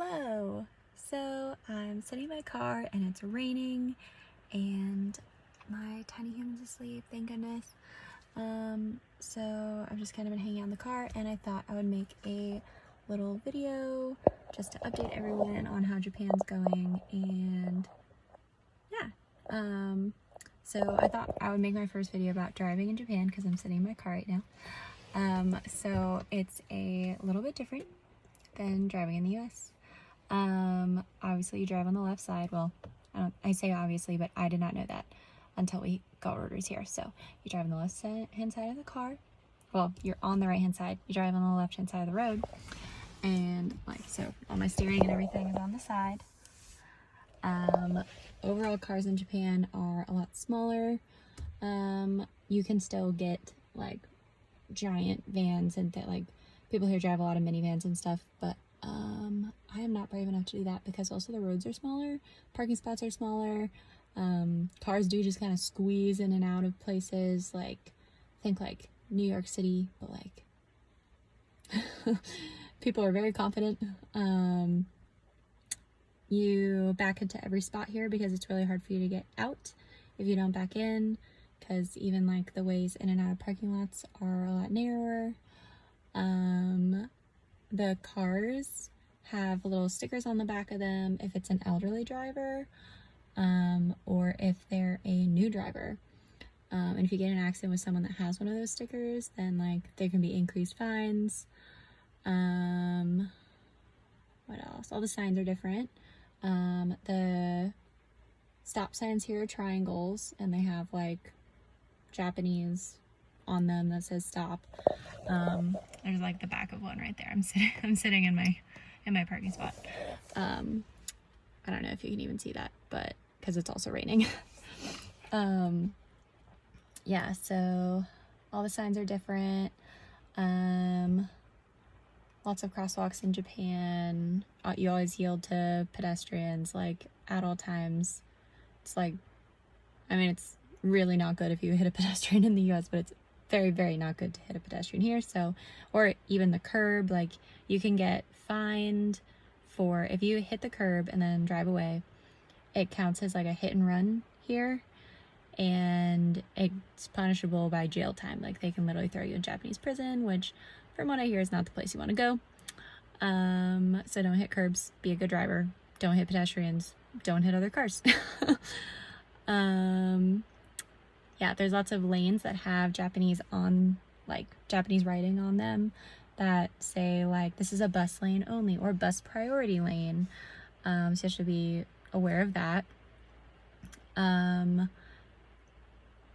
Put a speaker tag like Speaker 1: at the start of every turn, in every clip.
Speaker 1: Hello! So I'm sitting in my car and it's raining and my tiny human's asleep, thank goodness. So I've just kind of been hanging out in the car and I thought I would make a little video just to update everyone on how Japan's going, and yeah. So I thought I would make my first video about driving in Japan because I'm sitting in my car right now. So it's a little bit different than driving in the US. Obviously you drive on the left side. Well, I say obviously, but I did not know that until we got orders here. So you drive on the left hand side of the car. Well, you're on the right hand side. You drive on the left hand side of the road. And like, so all my steering and everything is on the side. Overall cars in Japan are a lot smaller. You can still get like giant vans and like people here drive a lot of minivans and stuff, but I am not brave enough to do that because also the roads are smaller, parking spots are smaller, cars do just kind of squeeze in and out of places, like think like New York City, but like people are very confident. You back into every spot here because it's really hard for you to get out if you don't back in, because even like the ways in and out of parking lots are a lot narrower. The cars have little stickers on the back of them if it's an elderly driver, or if they're a new driver. And if you get in an accident with someone that has one of those stickers, then like there can be increased fines. What else? All the signs are different. The stop signs here are triangles and they have like Japanese on them that says stop. There's like the back of one right there. I'm sitting in my parking spot. I don't know if you can even see that, but because it's also raining. Yeah, so all the signs are different. Lots of crosswalks in Japan. You always yield to pedestrians like at all times. It's like, I mean, it's really not good if you hit a pedestrian in the US, but it's very, very not good to hit a pedestrian here. So, or even the curb, like you can get fined for, if you hit the curb and then drive away, it counts as like a hit and run here, and it's punishable by jail time. Like they can literally throw you in Japanese prison, which from what I hear is not the place you want to go. So don't hit curbs, be a good driver, don't hit pedestrians, don't hit other cars. Yeah, there's lots of lanes that have Japanese writing on them that say like this is a bus lane only or bus priority lane. So you should be aware of that.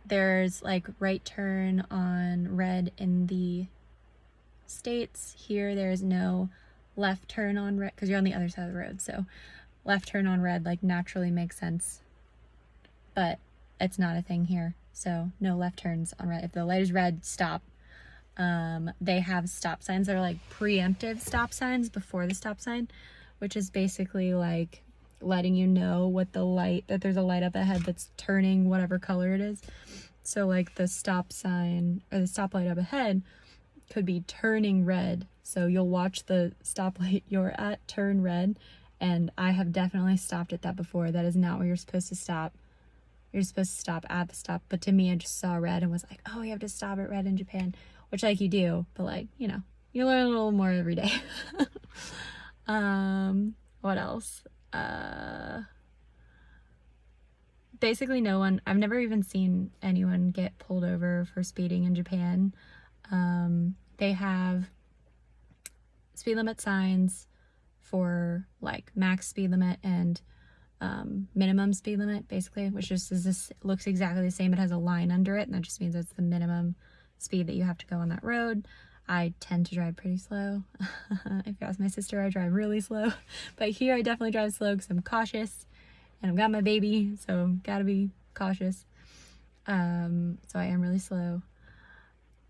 Speaker 1: There's like right turn on red in the States. Here there's no left turn on red because you're on the other side of the road. So left turn on red like naturally makes sense, but it's not a thing here. So no left turns on red. If the light is red, stop. They have stop signs that are like preemptive stop signs before the stop sign, which is basically like letting you know what that there's a light up ahead that's turning whatever color it is. So like the stop sign or the stoplight up ahead could be turning red. So you'll watch the stoplight you're at turn red, and I have definitely stopped at that before. That is not where you're supposed to stop. You're supposed to stop at the stop, but to me I just saw red and was like, oh, you have to stop at red in Japan, which like you do, but like, you know, you learn a little more every day. What else? Basically I've never even seen anyone get pulled over for speeding in Japan. They have speed limit signs for like max speed limit and minimum speed limit, basically, which just looks exactly the same. It has a line under it, and that just means it's the minimum speed that you have to go on that road. I tend to drive pretty slow. If you ask my sister, I drive really slow, but here I definitely drive slow because I'm cautious and I've got my baby, so gotta be cautious. So I am really slow.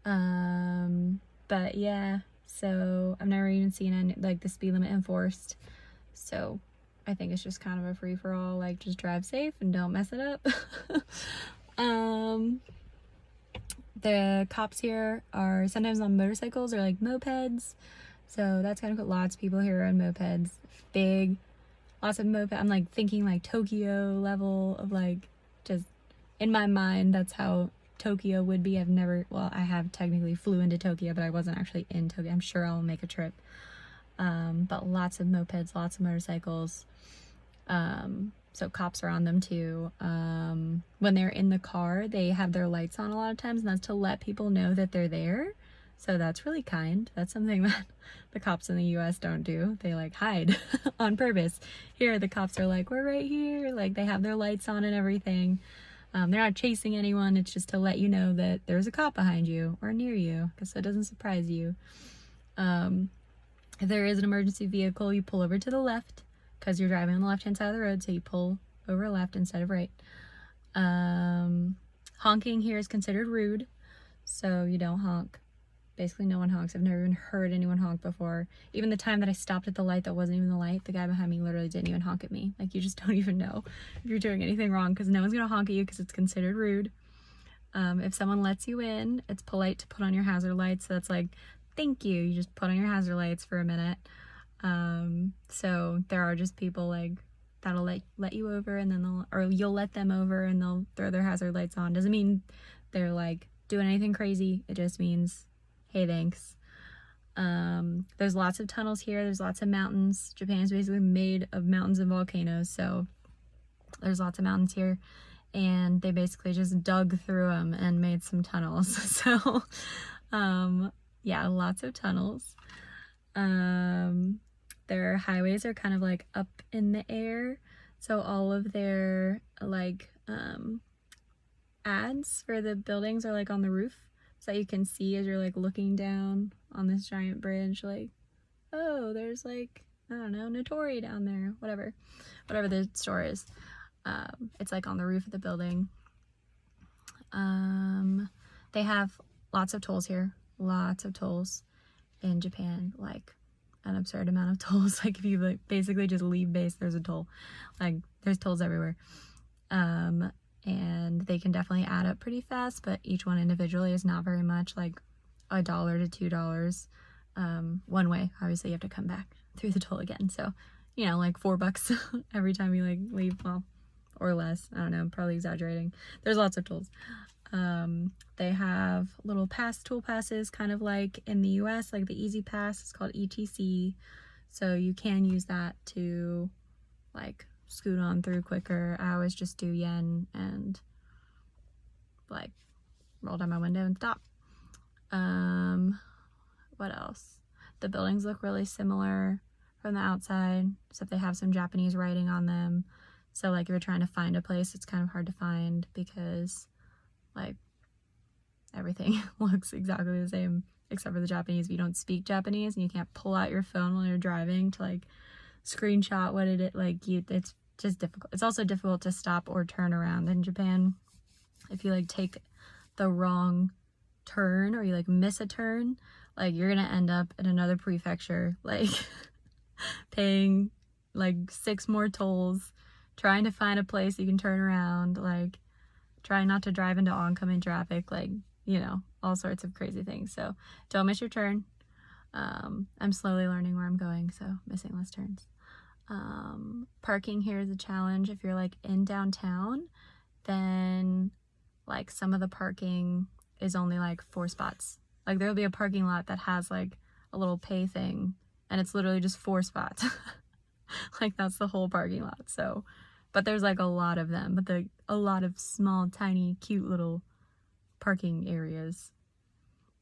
Speaker 1: But yeah, so I've never even seen any, like the speed limit enforced, so I think it's just kind of a free-for-all, like just drive safe and don't mess it up. The cops here are sometimes on motorcycles or like mopeds. So that's kind of cool. Lots of people here on mopeds. Big, lots of moped. I'm like thinking like Tokyo level of like, just in my mind, that's how Tokyo would be. I've never, well, I have technically flew into Tokyo, but I wasn't actually in Tokyo. I'm sure I'll make a trip. But lots of mopeds, lots of motorcycles. So cops are on them too. When they're in the car, they have their lights on a lot of times, and that's to let people know that they're there. So that's really kind. That's something that the cops in the US don't do. They like hide on purpose. Here, the cops are like, we're right here. Like they have their lights on and everything. They're not chasing anyone. It's just to let you know that there's a cop behind you or near you, because it doesn't surprise you. If there is an emergency vehicle, you pull over to the left because you're driving on the left-hand side of the road, so you pull over left instead of right. Honking here is considered rude, so you don't honk. Basically, no one honks. I've never even heard anyone honk before. Even the time that I stopped at the light that wasn't even the light, the guy behind me literally didn't even honk at me. Like, you just don't even know if you're doing anything wrong, because no one's gonna honk at you because it's considered rude. If someone lets you in, it's polite to put on your hazard lights. So that's like, thank you. You just put on your hazard lights for a minute. So there are just people like that'll let you over, and then you'll let them over and they'll throw their hazard lights on. Doesn't mean they're like doing anything crazy. It just means, hey, thanks. There's lots of tunnels here. There's lots of mountains. Japan is basically made of mountains and volcanoes, so there's lots of mountains here, and they basically just dug through them and made some tunnels. So yeah, lots of tunnels. Their highways are kind of like up in the air, so all of their like ads for the buildings are like on the roof, so that you can see as you're like looking down on this giant bridge, like, oh, there's like, I don't know, Notori down there, whatever the store is. It's like on the roof of the building. They have lots of tolls here, lots of tolls in Japan, like an absurd amount of tolls. Like if you like basically just leave base, there's a toll. Like there's tolls everywhere. And they can definitely add up pretty fast, but each one individually is not very much, like $1 to $2 one way. Obviously you have to come back through the toll again, so you know, like $4 every time you like leave, well, or less. I don't know, I'm probably exaggerating. There's lots of tolls. They have little tool passes, kind of like in the US, like the Easy Pass. It's called ETC, so you can use that to like scoot on through quicker. I always just do yen and like roll down my window and stop. What else? The buildings look really similar from the outside, except they have some Japanese writing on them. So like if you're trying to find a place, it's kind of hard to find because like everything looks exactly the same except for the Japanese. If you don't speak Japanese and you can't pull out your phone while you're driving to like screenshot what it is, like it's just difficult. It's also difficult to stop or turn around in Japan. If you like take the wrong turn or you like miss a turn, like you're gonna end up in another prefecture, like paying like 6 more tolls, trying to find a place you can turn around, like trying not to drive into oncoming traffic, like, you know, all sorts of crazy things. So don't miss your turn. I'm slowly learning where I'm going, so missing less turns. Parking here is a challenge. If you're like in downtown, then like some of the parking is only like 4 spots. Like there'll be a parking lot that has like a little pay thing and it's literally just 4 spots. Like that's the whole parking lot. So, but there's like a lot of them, but a lot of small, tiny, cute little parking areas.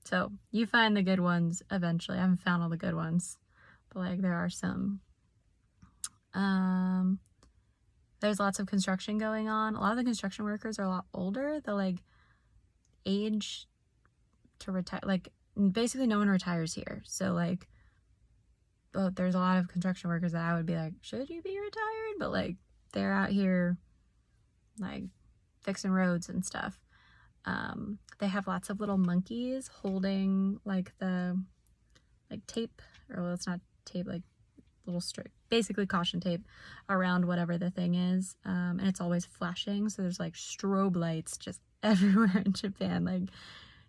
Speaker 1: So you find the good ones eventually. I haven't found all the good ones, but like there are some. There's lots of construction going on. A lot of the construction workers are a lot older. They're like age to retire. Like basically no one retires here. So like, there's a lot of construction workers that I would be like, should you be retired? But like they're out here like fixing roads and stuff. They have lots of little monkeys holding like the tape, or well, it's not tape, like little strip, basically caution tape around whatever the thing is, and it's always flashing, so there's like strobe lights just everywhere in Japan. Like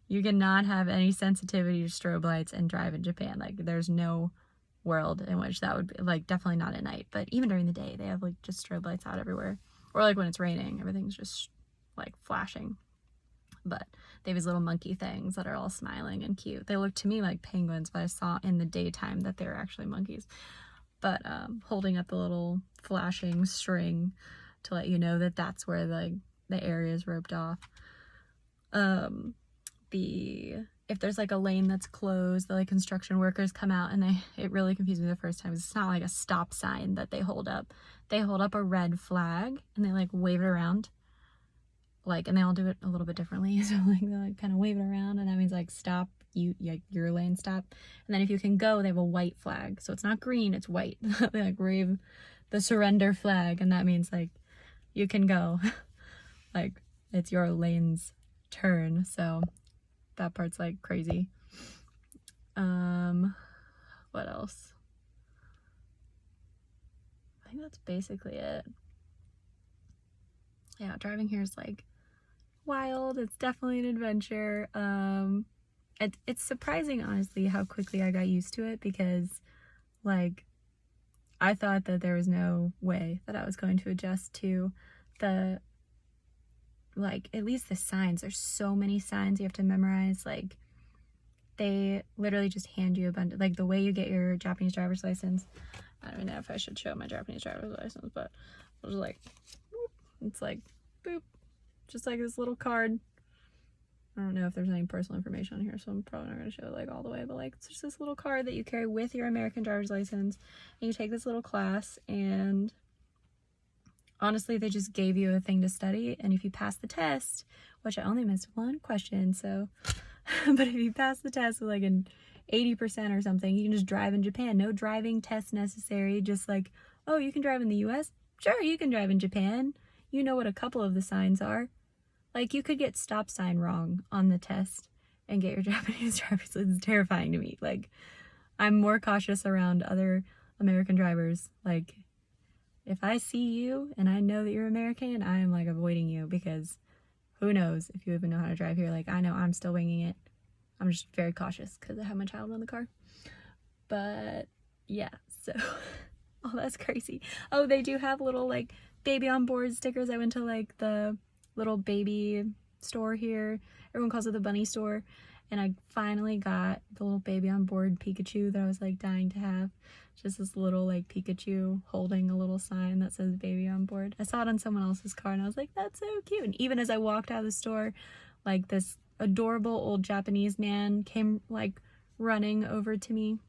Speaker 1: You cannot have any sensitivity to strobe lights and drive in Japan. Like, there's no world in which that would be, like, definitely not at night, but even during the day, they have, like, just strobe lights out everywhere. Or, like, when it's raining, everything's just, like, flashing. But they have these little monkey things that are all smiling and cute. They look to me like penguins, but I saw in the daytime that they were actually monkeys. But holding up the little flashing string to let you know that that's where the area is roped off. If there's like a lane that's closed, the like construction workers come out, and it really confused me the first time. It's not like a stop sign that they hold up. They hold up a red flag and they like wave it around. Like, and they all do it a little bit differently. So like they like kind of wave it around, and that means like stop, your lane, stop. And then if you can go, they have a white flag. So it's not green, it's white. They like wave the surrender flag, and that means like you can go. Like, it's your lane's turn. So that part's like crazy. What else? I think that's basically it. Yeah, driving here is like wild. It's definitely an adventure. It's surprising, honestly, how quickly I got used to it, because like I thought that there was no way that I was going to adjust to the, like, at least the signs. There's so many signs you have to memorize. Like, they literally just hand you a bunch, like the way you get your Japanese driver's license. I don't even know if I should show my Japanese driver's license, but it was like, it's like, boop, just like this little card. I don't know if there's any personal information on here, so I'm probably not going to show it like all the way, but like it's just this little card that you carry with your American driver's license, and you take this little class, and honestly, they just gave you a thing to study, and if you pass the test, which I only missed one question, so, but if you pass the test with like an 80% or something, you can just drive in Japan. No driving test necessary, just like, oh, you can drive in the US? Sure, you can drive in Japan. You know what a couple of the signs are. Like, you could get stop sign wrong on the test and get your Japanese driver's license. It's terrifying to me. Like, I'm more cautious around other American drivers. Like, if I see you and I know that you're American, I am like avoiding you, because who knows if you even know how to drive here. Like, I know I'm still winging it. I'm just very cautious because I have my child in the car. But yeah, so oh, that's crazy. Oh, they do have little like baby on board stickers. I went to like the little baby store here. Everyone calls it the bunny store. And I finally got the little baby on board Pikachu that I was like dying to have. Just this little like Pikachu holding a little sign that says baby on board. I saw it on someone else's car and I was like, that's so cute. And even as I walked out of the store, like this adorable old Japanese man came like running over to me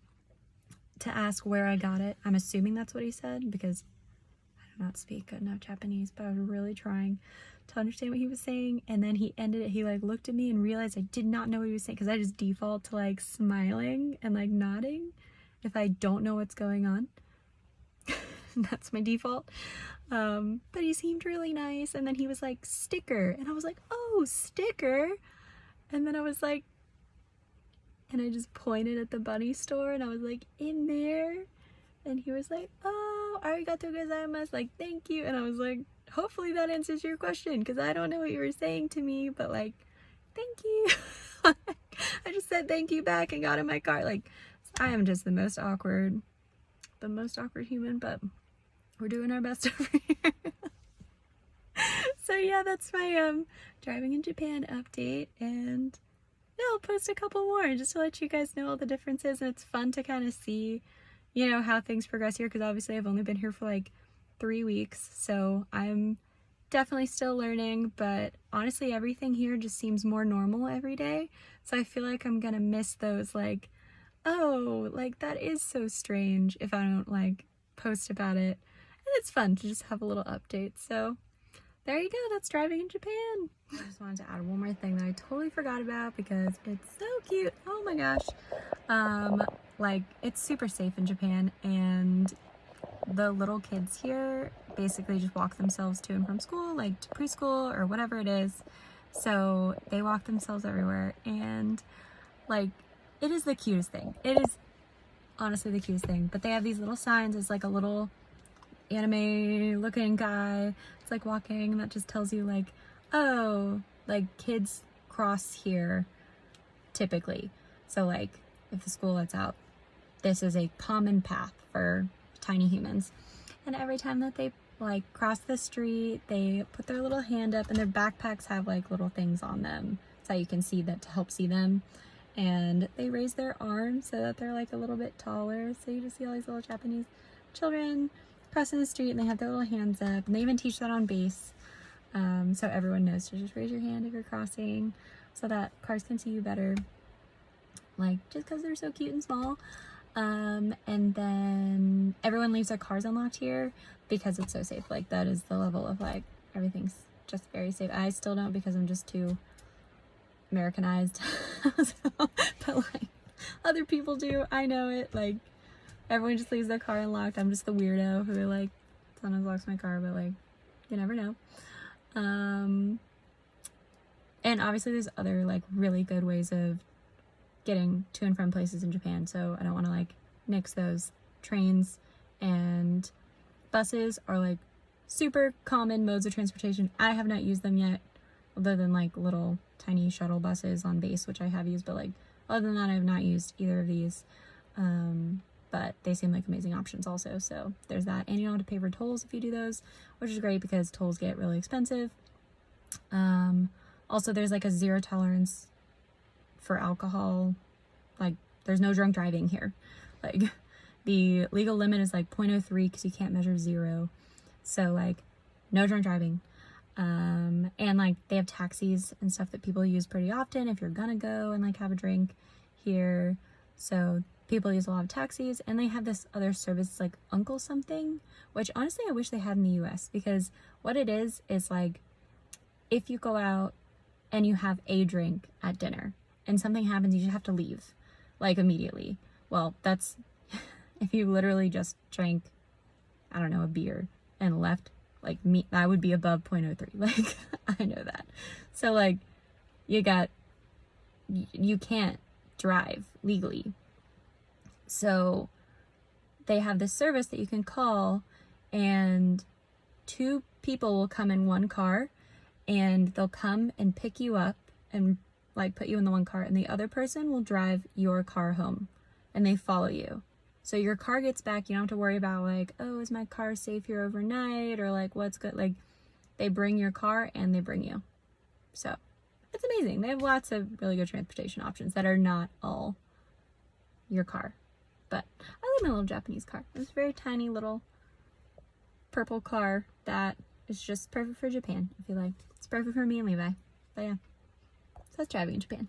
Speaker 1: to ask where I got it. I'm assuming that's what he said, because I do not speak good enough Japanese, but I was really trying to understand what he was saying. And then he ended it, he like looked at me and realized I did not know what he was saying, because I just default to like smiling and like nodding if I don't know what's going on. That's my default. But he seemed really nice, and then he was like, sticker, and I was like, oh, sticker. And then I was like, and I just pointed at the bunny store, and I was like, in there. And he was like, oh, arigatou gozaimasu, like, thank you. And I was like, hopefully that answers your question, because I don't know what you were saying to me, but like, thank you. I just said thank you back and got in my car. Like, I am just the most awkward human, but we're doing our best over here. So yeah, that's my driving in Japan update, and yeah, I'll post a couple more just to let you guys know all the differences. And it's fun to kind of see, you know, how things progress here, because obviously I've only been here for like 3 weeks, so I'm definitely still learning, but honestly everything here just seems more normal every day. So I feel like I'm gonna miss those like, oh, like that is so strange, if I don't like post about it. And it's fun to just have a little update. So there you go, that's driving in Japan. I just wanted to add one more thing that I totally forgot about, because it's so cute. Oh my gosh. Like, it's super safe in Japan, and the little kids here basically just walk themselves to and from school, like to preschool or whatever it is. So they walk themselves everywhere, and like, it is the cutest thing. It is honestly the cutest thing. But they have these little signs. It's like a little anime looking guy. It's like walking, and that just tells you like, oh, like kids cross here typically. So like if the school lets out, this is a common path for tiny humans. And every time that they like cross the street, they put their little hand up, and their backpacks have like little things on them so you can see that, to help see them. And they raise their arms so that they're like a little bit taller. So you just see all these little Japanese children crossing the street, and they have their little hands up, and they even teach that on base. So everyone knows to just raise your hand if you're crossing so that cars can see you better. Like, just because they're so cute and small. And then everyone leaves their cars unlocked here because it's so safe. Like, that is the level of like, everything's just very safe. I still don't, because I'm just too Americanized. But like, other people do. I know it. Like, everyone just leaves their car unlocked. I'm just the weirdo who like sometimes locks my car, but like, you never know. And obviously there's other like really good ways of getting to and from places in Japan, so I don't want to like nix those. Trains and buses are like super common modes of transportation. I have not used them yet, other than like little tiny shuttle buses on base, which I have used, but like other than that I have not used either of these. But they seem like amazing options also, so there's that. And you don't have to pay for tolls if you do those, which is great because tolls get really expensive. Also there's like a 0 tolerance for alcohol. Like, there's no drunk driving here. Like, the legal limit is like 0.03 because you can't measure 0. So like, no drunk driving. And like, they have taxis and stuff that people use pretty often if you're gonna go and like have a drink here. So people use a lot of taxis, and they have this other service like Uncle Something, which honestly I wish they had in the US, because what it is like, if you go out and you have a drink at dinner and something happens, you just have to leave like immediately. Well, that's if you literally just drank, I don't know, a beer and left, like me, that would be above 0.03. Like, I know that. So like, you can't drive legally. So they have this service that you can call, and 2 people will come in one car, and they'll come and pick you up and like put you in the one car, and the other person will drive your car home, and they follow you. So your car gets back, you don't have to worry about like, oh, is my car safe here overnight, or like what's good. Like, they bring your car and they bring you. So it's amazing. They have lots of really good transportation options that are not all your car. But I like my little Japanese car. It's a very tiny little purple car that is just perfect for Japan, I feel like. It's perfect for me and Levi. But yeah, so that's driving in Japan.